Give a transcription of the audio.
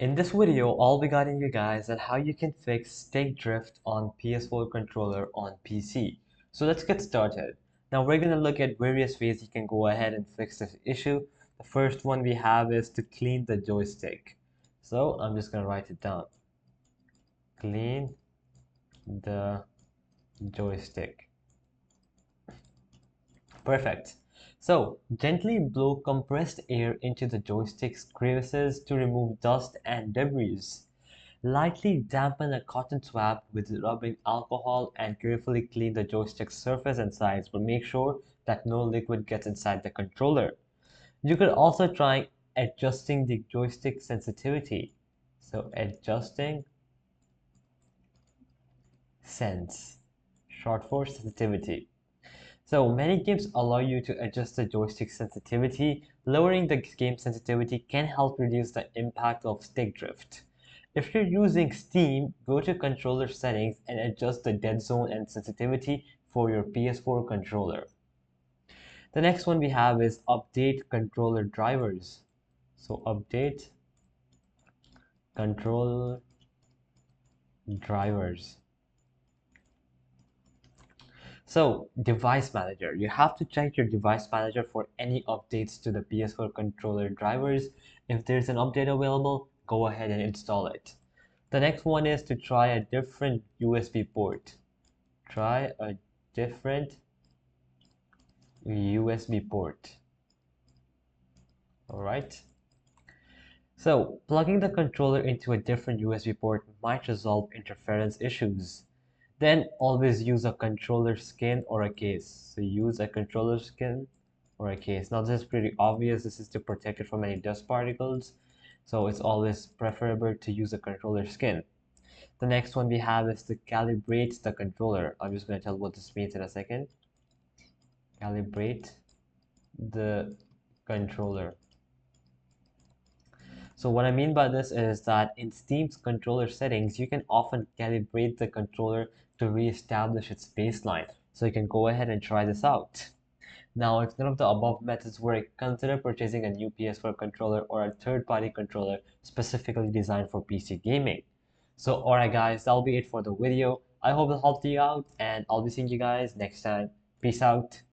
In this video, I'll be guiding you guys on how you can fix stick drift on PS4 controller on PC. So let's get started. Now we're going to look at various ways you can go ahead and fix this issue. The first one we have is to clean the joystick. So I'm just going to write it down. Clean the joystick. Perfect. So gently blow compressed air into the joystick's crevices to remove dust and debris. Lightly dampen a cotton swab with rubbing alcohol and carefully clean the joystick surface and sides, but make sure that no liquid gets inside the controller. You could also try adjusting the joystick sensitivity. So adjusting sense, short for sensitivity. So many games allow you to adjust the joystick sensitivity. Lowering the game sensitivity can help reduce the impact of stick drift. If you're using Steam, go to controller settings and adjust the dead zone and sensitivity for your PS4 controller. The next one we have is update controller drivers. So update controller drivers. So, device manager. You have to check your device manager for any updates to the PS4 controller drivers. If there's an update available, go ahead and install it. The next one is to try a different USB port. Try a different USB port. Alright. So, plugging the controller into a different USB port might resolve interference issues. Then always use a controller skin or a case. So use a controller skin or a case. Now this is pretty obvious. This is to protect it from any dust particles. So it's always preferable to use a controller skin. The next one we have is to calibrate the controller. I'm just going to tell what this means in a second. Calibrate the controller. So what I mean by this is that in Steam's controller settings, you can often calibrate the controller to re-establish its baseline. So you can go ahead and try this out. Now, if none of the above methods work, consider purchasing a new PS4 controller or a third-party controller specifically designed for PC gaming. So alright guys, that'll be it for the video. I hope it helped you out and I'll be seeing you guys next time. Peace out.